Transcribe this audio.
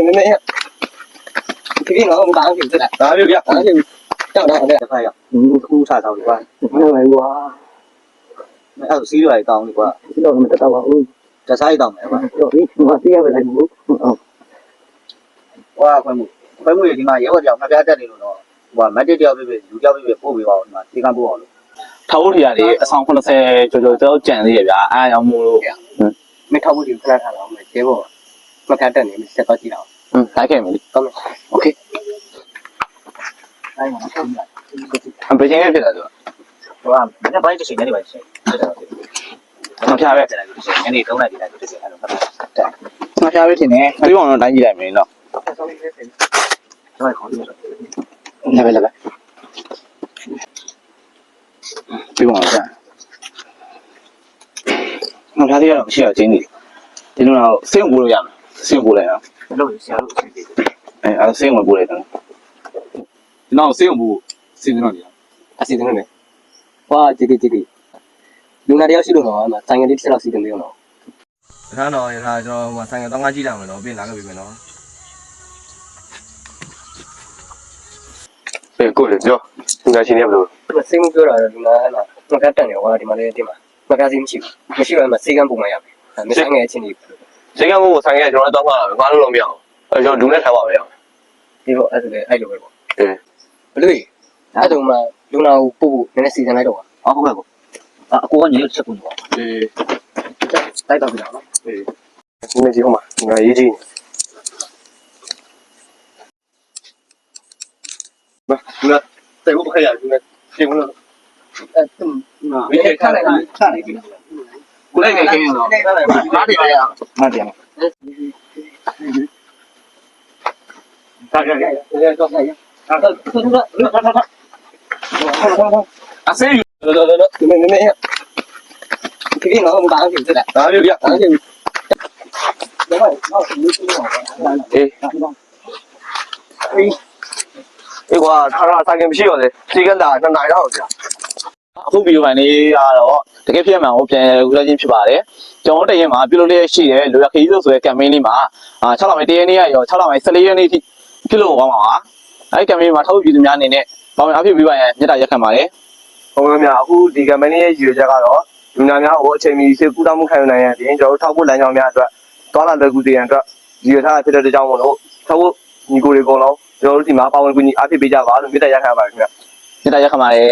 没，这边我们打挺子的，哪里有？打挺这样的，快呀！哭啥操你瓜？没来过，那还是谁来当你瓜？知道我们这到我，这啥一当没瓜？有你我这样来过，哇，快木也挺嘛，也我讲那边这里了咯。哇，买这条贝贝，有条贝贝不贝包嘛，这干不好了。ထောက်ဖို့ထရလေအဆောင်80ကျော်ကျော်တော့ကြံသေးရဗျာအားကြောင့်မို့လို့ 没掏过就不来看了，我们结果我看等你们先到几了， လိုက်ခဲ့မယ်လေ 到没？ โอเค 哎呀，我看ဘယ်ချင်းလေးဖြစ်တာဆို 哇，那把这水年里边水，这个。 မဖျားပဲ 年里都来的，就是那种。 မဖျားပဲထင်တယ်အပြောင်းတော့တိုင်းကြည့်လိုက်မယ်နော် 再考虑。 လာပဲလာပဲပြီးပါဦးကြာမဖျားသေးရတော့မရှိတော့ချင်းနေဒီလိုတော့စင်းပို့လို့ရမယ်စင်းပို့လိုက်အောင် 路下路水的。 အဲ့စင်းဝင်ပို့လိုက်တယ် ဒီနောက်ဆေးရုံဘူးစီစဉ်တော့နေရ 啊，是真的没？哇，这个，လူနာတယောက်ရှိလို့တော့အမှဆိုင်ငယ်လေးတစ်ချက်လောက်စီးတင်ပေးအောင်တော့ ခဏတော့ရထားကျွန်တော်ဟိုဆိုင်ကတောင်းကားကြည့်လာမယ်နော်ပြင်လာခဲ့ပြီမယ်နော် ကိုလေပြောသူကရှင်နေဘလို့ ဒီမှာစိတ်မပြောတာတော့လူနာအဲ့မှာငကတက်နေဟောဒီမှာလည်းတင်မှာငကစီးမရှိဘူးမရှိတော့မှစေကန်းပုံမှန်ရမယ်မဆိုင်ငယ်အချင်းကြီး ဈေးကမို့ဆိုင်ကကျွန်တော်တော့ငါလုံးလုံးမရအောင်အဲကျွန်တော်ဒူနဲ့ထိုင်ပါမယ်အောင် ဒီပေါ့အဲ့ဒါလည်းအဲ့လိုပဲပေါ့ အေး ဘလို့အဲ့တုန်းမှလူနာကိုပို့ဖို့နည်းနည်းစီစဉ်လိုက်တော့ပါ 啊，不会不，啊，过完年就吃不着。 အေး တိုက်တော့ပြီလားနော် အေးဒီနေ့ဒီဟိုမှာငါရေးကြည့်ဘာဒီကတိုင်ဖို့ခရရဒီနေ့ရှင်းလို့ အဲ့သူမင်းခါလိုက်ခါလိုက်ပြီ ကိုလိုက်ခဲ့ခင်တော့ မားတယ်ရ မတ်တယ် တာရရတော့ဆိုင်ရအဲ့တော့အဆေးယူ 没，这边我们打挺子的， ဒါမျိုးပြ 打挺。另外，那我们这边 အေးအေးကွာထားတာဆိုင်ကမရှိတော့လေဈေးကလာ2နိုင်တော့ကြာ အခုဗီဒီယိုဖိုင်လေးကတော့တကယ်ဖြစ်မှန်ကိုပြန်ဦးရချင်းဖြစ်ပါတယ်ကျွန်တော်တရင်မှာပြုလုပ်လေးရှိတယ်လိုရခီးဆိုတဲ့ campaign လေးမှာ6လပိုင်း1ရက်နေ့ရော6လပိုင်း14ရက်နေ့ထိပြုလုပ်အောင်ပါပါအဲဒီ campaign မှာထောက်ပြည်သူများအနေနဲ့ပေါင်အဖြစ်ပြီးပါရင်မြတ်တာရက်ခံပါတယ် ဟုတ်ကဲ့များအခုဒီကမ္ဘာရဲ့ရည်ရွယ်ချက်ကတော့လူနာများကိုအချိန်မီစေကူတောင်းမှုခံယူနိုင်ရတဲ့အပြင်ကျွန်တော်ထောက်ဖို့လမ်းကြောင်းများအတွက်သွားလာလက်ကူတည်ရန်အတွက်ရည်ရွယ်ထားတဲ့ဖြစ်တဲ့ကြောင်းမို့လို့ထောက်ဖို့ညီကိုတွေအကုန်လုံးကျွန်တော်တို့ဒီမှာပါဝင်ကူညီအားပေးပေးကြပါလို့မြစ်တက်ရခံပါတယ်ခင်ဗျ မြတ်တာရက်ခံပါတယ်